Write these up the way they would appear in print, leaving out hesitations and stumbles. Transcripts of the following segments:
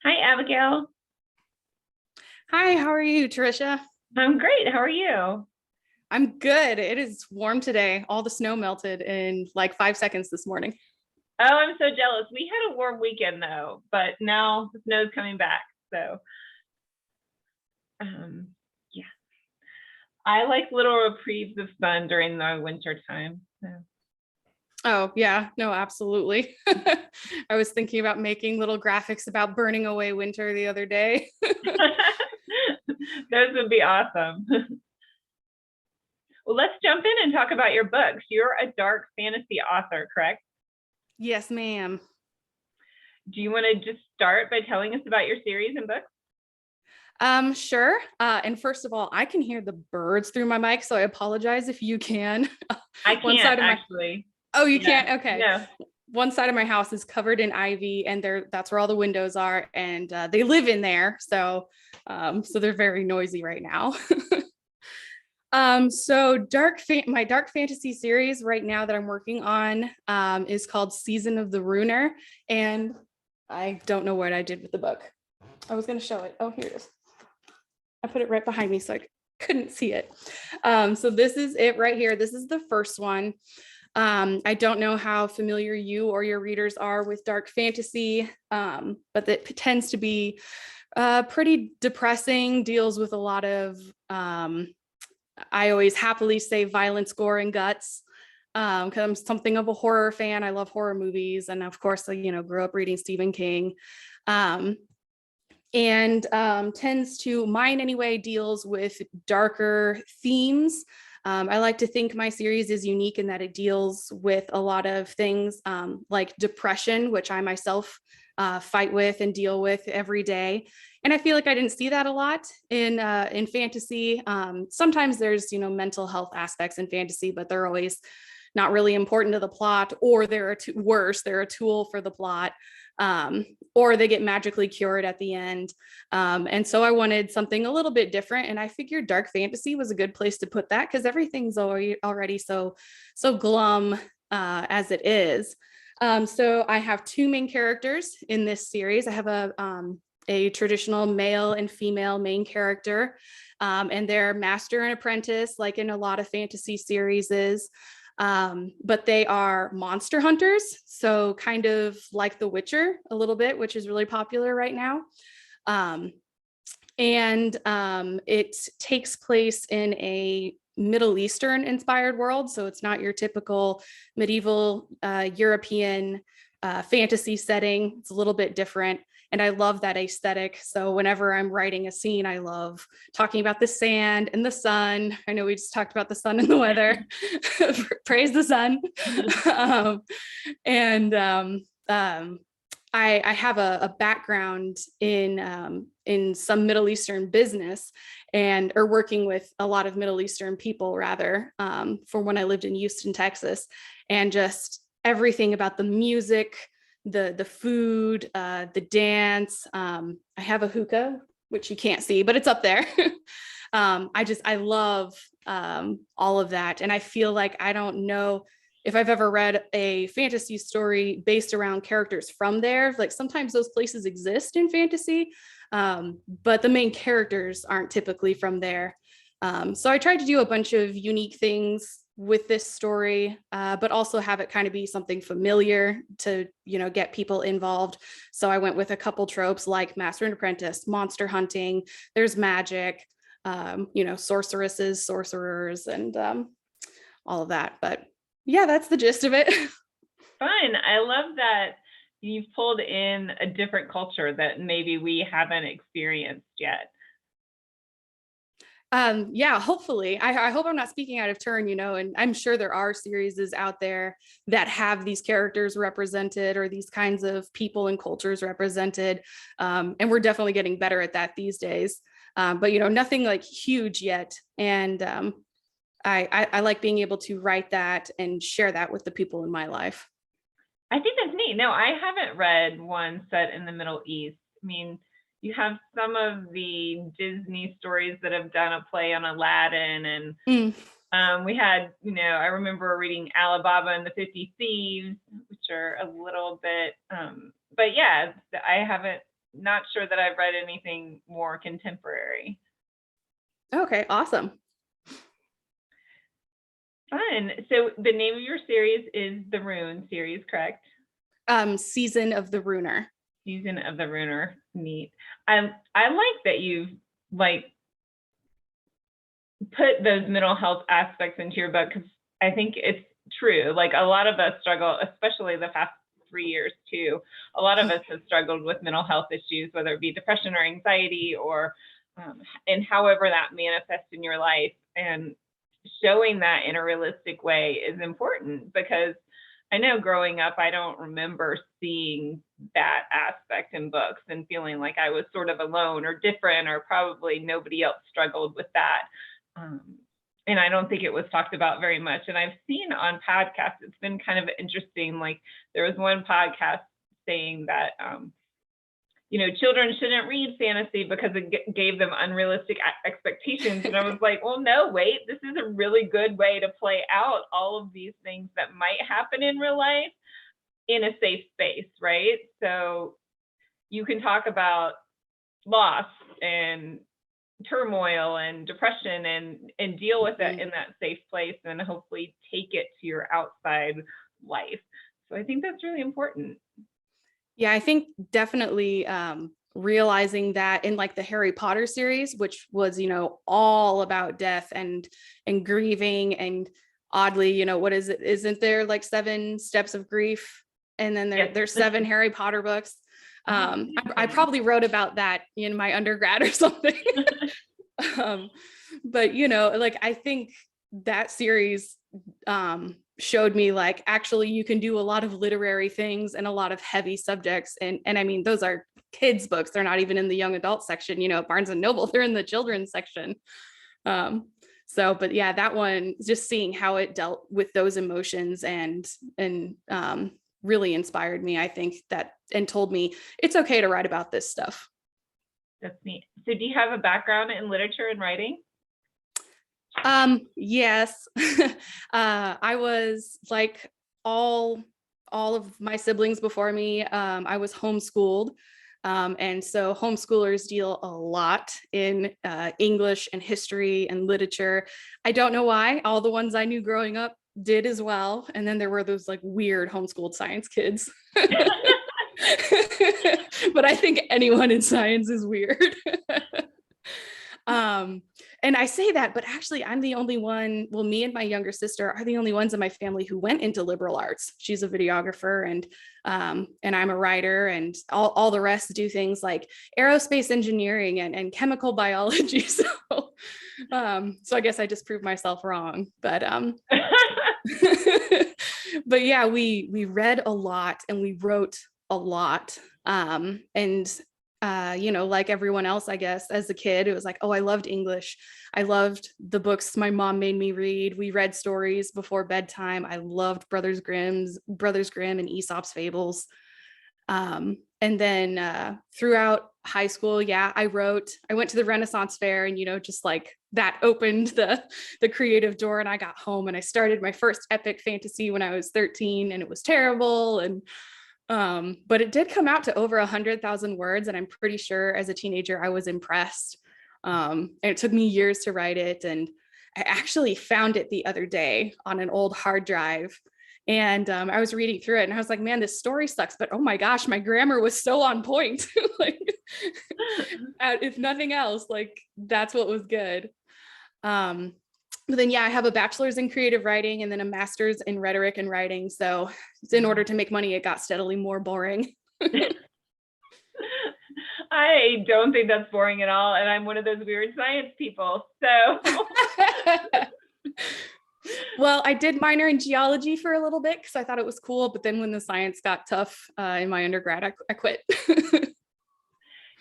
Hi, Abigail. Hi, how are you, Tricia? I'm great. How are you? I'm good. It is warm today. All the snow melted in like 5 seconds this morning. Oh, I'm so jealous. We had a warm weekend though, but now the snow's coming back. So, um, yeah, I like little reprieves of sun during the winter time. So. Oh, yeah, no, absolutely. I was thinking about making little graphics about burning away winter the other day. Those would be awesome. Well, let's jump in and talk about your books. You're a dark fantasy author, correct? Yes, ma'am. Do you want to just start by telling us about your series and books? Sure. And first of all, I can hear the birds through my mic, so I apologize if you can. I One can't side of my actually. Oh, you Yeah. can't? Okay. No. One side of my house is covered in ivy, and that's where all the windows are, and they live in there. So they're very noisy right now. My dark fantasy series right now that I'm working on is called Season of the Ruiner, and I don't know what I did with the book. I was going to show it. Oh, here it is. I put it right behind me so I couldn't see it. So this is it right here. This is the first one. I don't know how familiar you or your readers are with dark fantasy, but it tends to be pretty depressing, deals with a lot of I always happily say violence, gore, and guts because I'm something of a horror fan. I love horror movies, and of course, grew up reading Stephen King, um, and tends to mine anyway deals with darker themes. I like to think my series is unique in that it deals with a lot of things like depression, which I myself fight with and deal with every day. And I feel like I didn't see that a lot in fantasy. Sometimes there's mental health aspects in fantasy, but they're always not really important to the plot, or worse, they're a tool for the plot, or they get magically cured at the end. And so I wanted something a little bit different, and I figured dark fantasy was a good place to put that because everything's already so glum as it is. So I have two main characters in this series. I have a traditional male and female main character, and they're master and apprentice, like in a lot of fantasy series is. But they are monster hunters, so kind of like The Witcher a little bit, which is really popular right now. Um, and it takes place in a Middle Eastern inspired world, so it's not your typical medieval European fantasy setting. It's a little bit different. And I love that aesthetic. So whenever I'm writing a scene, I love talking about the sand and the sun. I know we just talked about the sun and the weather. Praise the sun. um, and I have a background in some Middle Eastern business and or working with a lot of Middle Eastern people rather for when I lived in Houston, Texas, and just everything about the music, the food, the dance. I have a hookah, which you can't see, but it's up there. I love all of that, and I feel like I don't know if I've ever read a fantasy story based around characters from there. Like sometimes those places exist in fantasy, but the main characters aren't typically from there. So I tried to do a bunch of unique things with this story, but also have it kind of be something familiar to get people involved. So I went with a couple tropes like master and apprentice, monster hunting, there's magic, sorceresses, sorcerers, and all of that. But yeah, that's the gist of it. Fun. I love that you've pulled in a different culture that maybe we haven't experienced yet. Yeah, hopefully. I hope I'm not speaking out of turn, and I'm sure there are series out there that have these characters represented or these kinds of people and cultures represented. And we're definitely getting better at that these days. But nothing like huge yet. And I like being able to write that and share that with the people in my life. I think that's neat. No, I haven't read one set in the Middle East. I mean, you have some of the Disney stories that have done a play on Aladdin, and we had, I remember reading Alibaba and the 50 Thieves, which are a little bit, but yeah, I haven't not sure that I've read anything more contemporary. Okay, awesome. Fun. So the name of your series is the Rune series, correct? Season of the Runer. Season of the Runer. Neat. I like that you've like put those mental health aspects into your book, because I think it's true. Like a lot of us struggle, especially the past 3 years too. A lot of us have struggled with mental health issues, whether it be depression or anxiety, or and however that manifests in your life. And showing that in a realistic way is important, because I know growing up, I don't remember seeing that aspect in books and feeling like I was sort of alone or different, or probably nobody else struggled with that. And I don't think it was talked about very much. And I've seen on podcasts, it's been kind of interesting. Like there was one podcast saying that, children shouldn't read fantasy because it gave them unrealistic expectations. And I was like, well, no, wait, this is a really good way to play out all of these things that might happen in real life in a safe space, right? So you can talk about loss and turmoil and depression and deal with it in that safe place, and hopefully take it to your outside life. So I think that's really important. Yeah, I think definitely realizing that in like the Harry Potter series, which was, all about death and grieving, and oddly, what is it? Isn't there like 7 steps of grief? And then there's 7 Harry Potter books. I probably wrote about that in my undergrad or something. But like I think that series showed me like actually you can do a lot of literary things and a lot of heavy subjects, and I mean those are kids books, they're not even in the young adult section, Barnes and Noble, they're in the children's section. But yeah, that one, just seeing how it dealt with those emotions and really inspired me, I think, that, and told me it's okay to write about this stuff. That's neat. So do you have a background in literature and writing? Yes. I was like all of my siblings before me. I was homeschooled. And so homeschoolers deal a lot in English and history and literature. I don't know why. All the ones I knew growing up did as well. And then there were those like weird homeschooled science kids. But I think anyone in science is weird. And I say that, but actually I'm the only one, well, me and my younger sister are the only ones in my family who went into liberal arts. She's a videographer, and I'm a writer, and all the rest do things like aerospace engineering and chemical biology. So I guess I just proved myself wrong, but but yeah, we read a lot and we wrote a lot. Like everyone else, I guess, as a kid, it was like, oh, I loved English. I loved the books my mom made me read. We read stories before bedtime. I loved Brothers Grimm and Aesop's Fables. And then throughout high school, yeah, I went to the Renaissance Fair, and, just like that opened the creative door, and I got home and I started my first epic fantasy when I was 13, and it was terrible. And but it did come out to over 100,000 words. And I'm pretty sure as a teenager, I was impressed. And it took me years to write it. And I actually found it the other day on an old hard drive. And I was reading through it and I was like, man, this story sucks, but oh my gosh, my grammar was so on point. Like, if nothing else, like that's what was good. But then, yeah, I have a bachelor's in creative writing and then a master's in rhetoric and writing. So in order to make money, it got steadily more boring. I don't think that's boring at all. And I'm one of those weird science people. So. Well, I did minor in geology for a little bit because I thought it was cool. But then when the science got tough in my undergrad, I quit.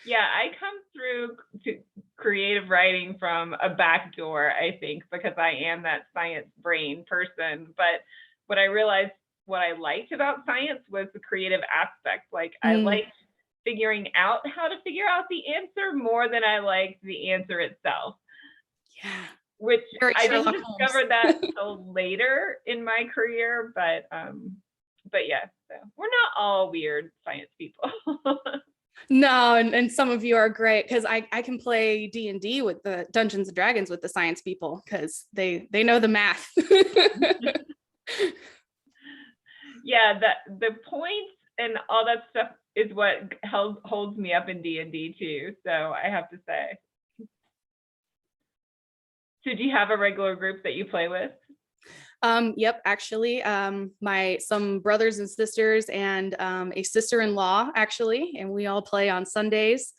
Yeah, I come through to creative writing from a back door, I think, because I am that science brain person. But what I realized, what I liked about science was the creative aspect. Like I liked figuring out how to figure out the answer more than I liked the answer itself. Yeah. Which I didn't discover that until later in my career, but yeah, so we're not all weird science people. No, and some of you are great because I can play D&D with the Dungeons and Dragons with the science people because they know the math. Yeah, the points and all that stuff is what holds me up in D&D too. So I have to say. So do you have a regular group that you play with? Yep, actually, some brothers and sisters and a sister-in-law actually, and we all play on Sundays.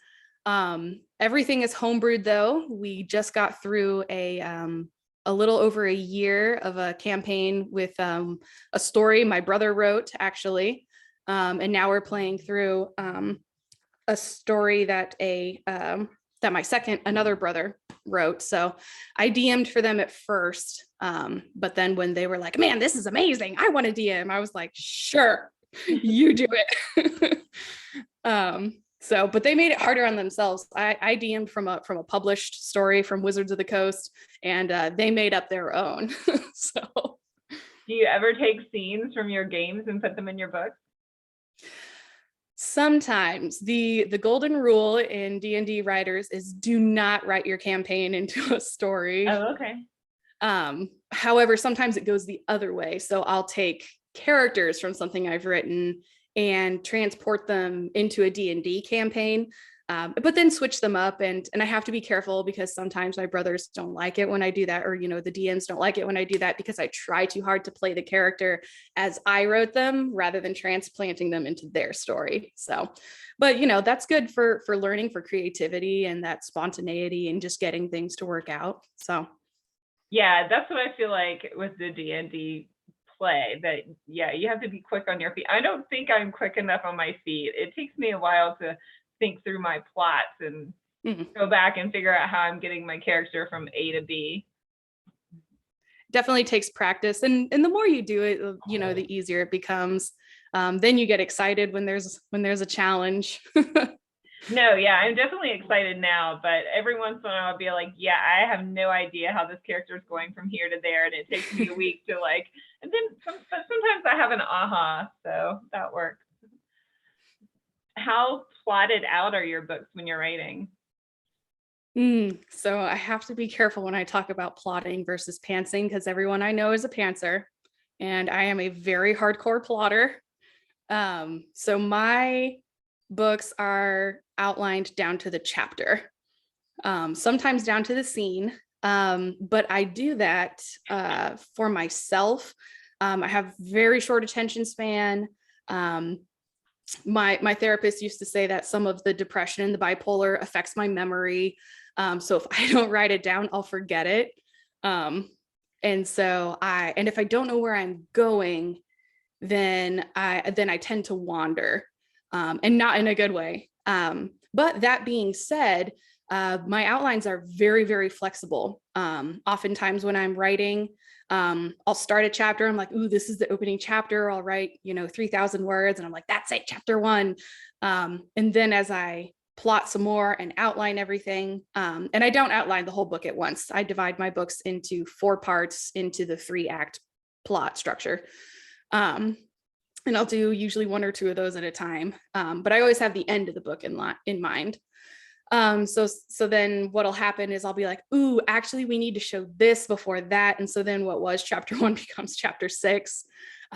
Everything is homebrewed though. We just got through a little over a year of a campaign with a story my brother wrote actually, and now we're playing through a story that another brother wrote. So I DM'd for them at first. But then when they were like, man, this is amazing, I want to DM, I was like, sure, you do it. But they made it harder on themselves. I DM'd from a published story from Wizards of the Coast, and they made up their own. So do you ever take scenes from your games and put them in your book? Sometimes the golden rule in D&D writers is do not write your campaign into a story. Oh, okay. However, sometimes it goes the other way. So I'll take characters from something I've written and transport them into a D&D campaign, but then switch them up. And I have to be careful because sometimes my brothers don't like it when I do that, or, the DMs don't like it when I do that because I try too hard to play the character as I wrote them rather than transplanting them into their story. So, but that's good for learning, for creativity and that spontaneity and just getting things to work out. So yeah, that's what I feel like with the D&D play, that you have to be quick on your feet. I don't think I'm quick enough on my feet. It takes me a while to think through my plots and go back and figure out how I'm getting my character from A to B. Definitely takes practice, and the more you do it, the easier it becomes. Then you get excited when there's a challenge. No, yeah, I'm definitely excited now, but every once in a while I'll be like, yeah, I have no idea how this character is going from here to there, and it takes me a week to and then but sometimes I have an aha, so that works. How plotted out are your books when you're writing? So I have to be careful when I talk about plotting versus pantsing because everyone I know is a pantser, and I am a very hardcore plotter. So my books are outlined down to the chapter, sometimes down to the scene, but I do that for myself. I have very short attention span. My therapist used to say that some of the depression and the bipolar affects my memory. So if I don't write it down, I'll forget it. And if I don't know where I'm going, then I tend to wander, and not in a good way. But that being said, my outlines are very, very flexible. Oftentimes when I'm writing, I'll start a chapter. I'm like, ooh, this is the opening chapter. I'll write, 3,000 words. And I'm like, that's it, chapter 1. And then as I plot some more and outline everything, and I don't outline the whole book at once. I divide my books into 4 parts into the 3-act plot structure. And I'll do usually 1 or 2 of those at a time. But I always have the end of the book in mind. So then what'll happen is I'll be like, ooh, actually we need to show this before that. And so then what was chapter 1 becomes chapter 6.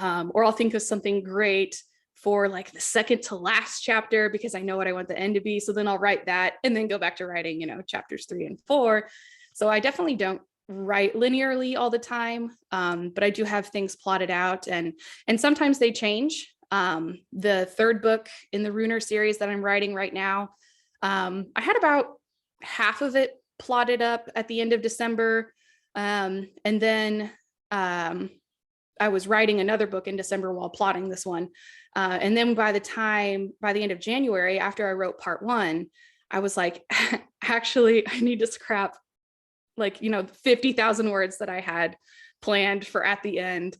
Or I'll think of something great for like the second to last chapter because I know what I want the end to be. So then I'll write that and then go back to writing, chapters 3 and 4. So I definitely don't write linearly all the time. But I do have things plotted out, and sometimes they change. The 3rd book in the Runer series that I'm writing right now, I had about half of it plotted up at the end of December. And then I was writing another book in December while plotting this one. And then by the end of January, after I wrote part 1, I was like, actually, I need to scrap 50,000 words that I had planned for at the end,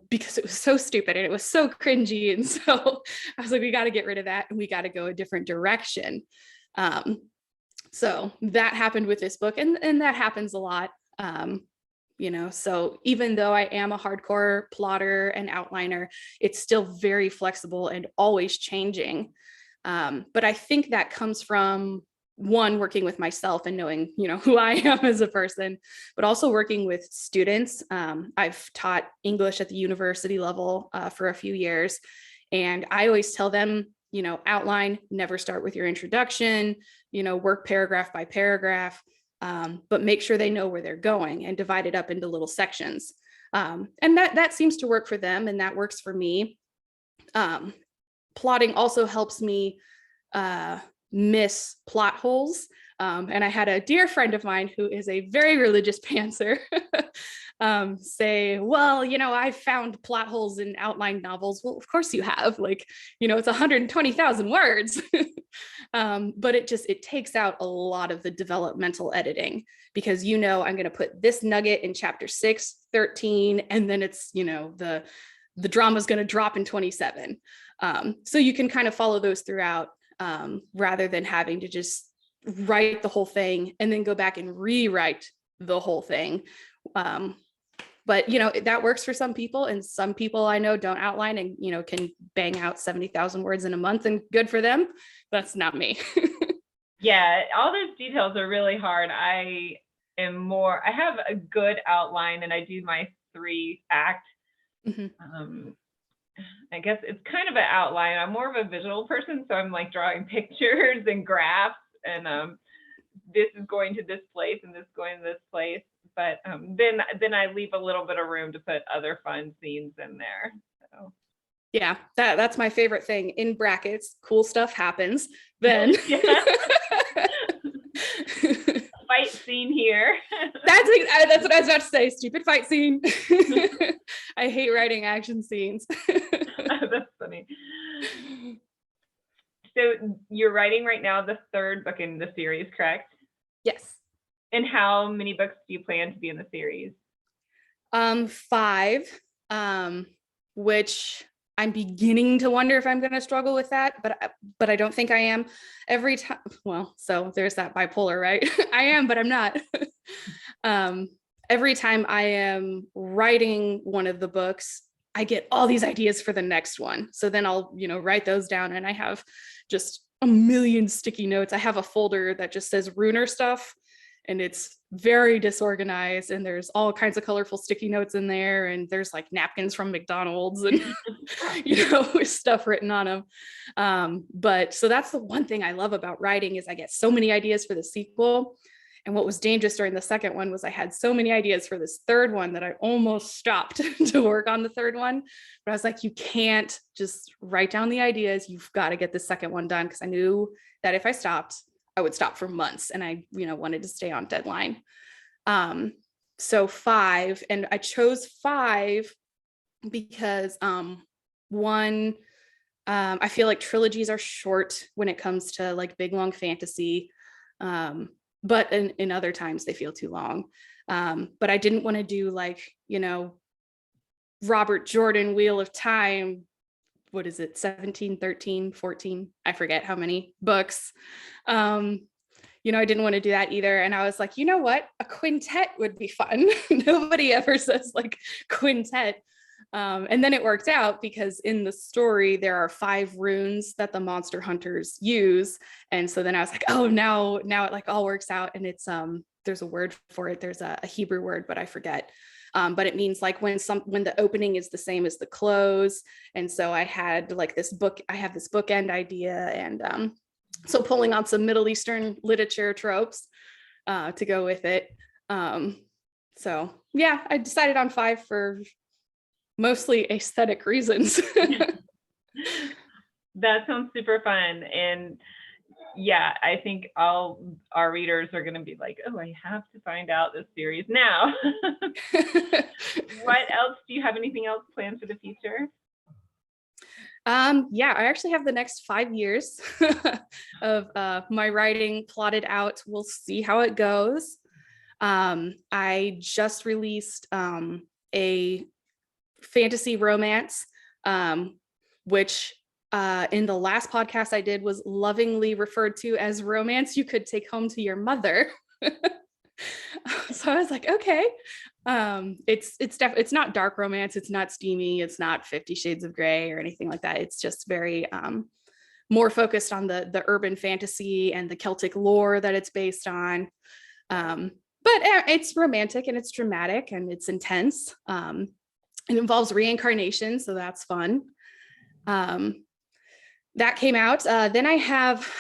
because it was so stupid and it was so cringy. And so I was like, we got to get rid of that and we got to go a different direction. So that happened with this book, and that happens a lot. So even though I am a hardcore plotter and outliner, it's still very flexible and always changing. But I think that comes from one, working with myself and knowing, who I am as a person, but also working with students. I've taught English at the university level for a few years, and I always tell them, outline, never start with your introduction, work paragraph by paragraph, but make sure they know where they're going and divide it up into little sections. And that seems to work for them, and that works for me. Plotting also helps me miss plot holes. And I had a dear friend of mine who is a very religious pantser say, well, I found plot holes in outline novels. Well, of course you have, it's 120,000 words. But it takes out a lot of the developmental editing, because, I'm going to put this nugget in chapter 6, 13, and then it's, the drama is going to drop in 27. So you can kind of follow those throughout, rather than having to just write the whole thing and then go back and rewrite the whole thing. But that works for some people, and some people I know don't outline and can bang out 70,000 words in a month, and good for them. That's not me. Yeah, all those details are really hard. I have a good outline, and I do my 3-act. Mm-hmm. I guess it's kind of an outline. I'm more of a visual person, so I'm like drawing pictures and graphs, and this is going to this place and this is going to this place. But then I leave a little bit of room to put other fun scenes in there. So. Yeah, that's my favorite thing. In brackets, cool stuff happens. Then fight scene here. That's what I was about to say. Stupid fight scene. I hate writing action scenes. That's funny. So you're writing right now the 3rd book in the series, correct? Yes. And how many books do you plan to be in the series? 5, which I'm beginning to wonder if I'm going to struggle with that, but I don't think I am. Every time, well, so there's that bipolar, right? I am, but I'm not. Every time I am writing one of the books, I get all these ideas for the next one. So then I'll, write those down, and I have just a million sticky notes. I have a folder that just says Runer stuff, and it's very disorganized, and there's all kinds of colorful sticky notes in there, and there's like napkins from McDonald's and with stuff written on them. But so that's the one thing I love about writing, is I get so many ideas for the sequel. And what was dangerous during the second one was I had so many ideas for this 3rd one that I almost stopped to work on the 3rd one. But I was like, you can't just write down the ideas. You've got to get the 2nd one done, because I knew that if I stopped, I would stop for months, and I, wanted to stay on deadline. So 5, and I chose 5 because one, I feel like trilogies are short when it comes to like big, long fantasy. But in other times they feel too long. But I didn't want to do like, Robert Jordan Wheel of Time. What is it? 17, 13, 14. I forget how many books. I didn't want to do that either. And I was like, you know what? A quintet would be fun. Nobody ever says like quintet. And then it worked out, because in the story, there are 5 runes that the monster hunters use. And so then I was like, oh, now it like all works out. And it's, there's a word for it. There's a Hebrew word, but I forget. But it means like when the opening is the same as the close. And so I had like this bookend idea, and so pulling on some Middle Eastern literature tropes to go with it. So yeah, I decided on 5 for mostly aesthetic reasons. That sounds super fun. And yeah, I think all our readers are going to be like, oh, I have to find out this series now. What else? Do you have anything else planned for the future? Yeah, I actually have the next 5 years of my writing plotted out. We'll see how it goes. I just released a fantasy romance, which in the last podcast I did was lovingly referred to as romance you could take home to your mother. So I was like, okay. It's not dark romance, it's not steamy, it's not 50 Shades of Grey or anything like that. It's just very more focused on the urban fantasy and the Celtic lore that it's based on. But it's romantic and it's dramatic and it's intense. It involves reincarnation, so that's fun. That came out. Then I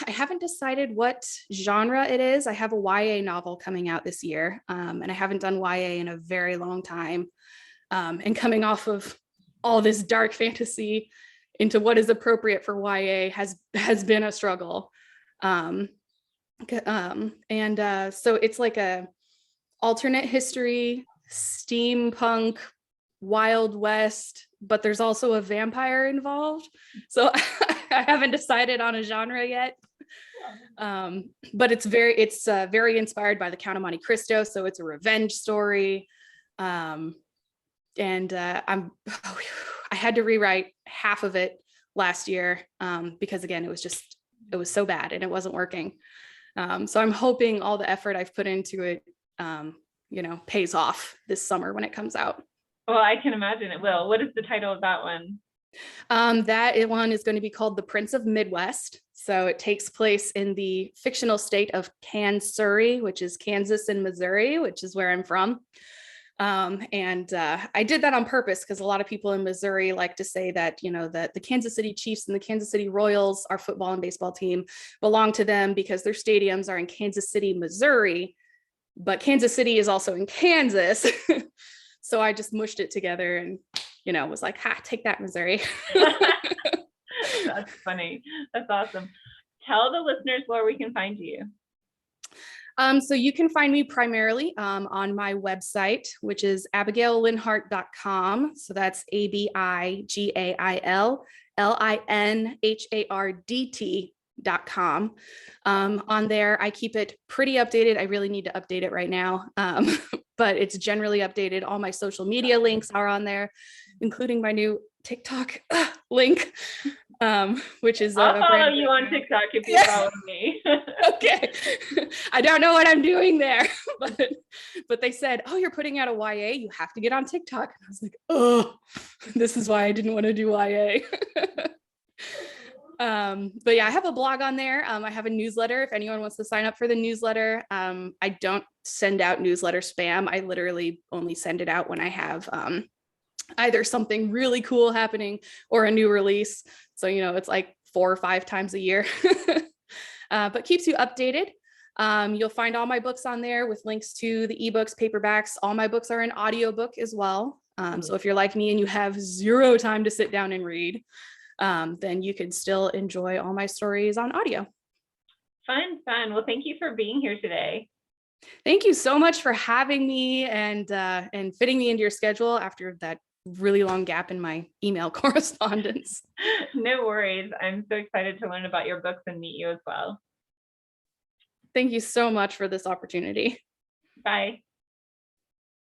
haven't decided what genre it is. I have a YA novel coming out this year, and I haven't done YA in a very long time. And coming off of all this dark fantasy into what is appropriate for YA has been a struggle. So it's like a alternate history, steampunk, Wild West, but there's also a vampire involved. So I haven't decided on a genre yet. But it's very inspired by the Count of Monte Cristo. So it's a revenge story. I had to rewrite half of it last year because again, it was so bad and it wasn't working. So I'm hoping all the effort I've put into it, pays off this summer when it comes out. Well, I can imagine it will. What is the title of that one? That one is going to be called The Prince of Midwest. So it takes place in the fictional state of Kansas, which is Kansas and Missouri, which is where I'm from. I did that on purpose because a lot of people in Missouri like to say that, that the Kansas City Chiefs and the Kansas City Royals, our football and baseball team, belong to them because their stadiums are in Kansas City, Missouri, but Kansas City is also in Kansas. So I just mushed it together and, was like, take that, Missouri. That's funny. That's awesome. Tell the listeners where we can find you. So you can find me primarily on my website, which is abigaillinhardt.com. So that's AbigailLinhardt.com. On there, I keep it pretty updated. I really need to update it right now, but it's generally updated. All my social media links are on there, including my new TikTok link, which is I'll follow you on TikTok if you follow me. Okay. I don't know what I'm doing there, but they said, oh, you're putting out a YA, you have to get on TikTok. And I was like, oh, this is why I didn't want to do YA. But yeah, I have a blog on there. I have a newsletter if anyone wants to sign up for the newsletter. I don't send out newsletter spam. I literally only send it out when I have either something really cool happening or a new release. So, it's like 4 or 5 times a year, but keeps you updated. You'll find all my books on there with links to the ebooks, paperbacks. All my books are an audiobook as well. So if you're like me and you have 0 time to sit down and read, then you can still enjoy all my stories on audio. Fun. Well, thank you for being here today. Thank you so much for having me and fitting me into your schedule after that really long gap in my email correspondence. No worries. I'm so excited to learn about your books and meet you as well. Thank you so much for this opportunity. Bye.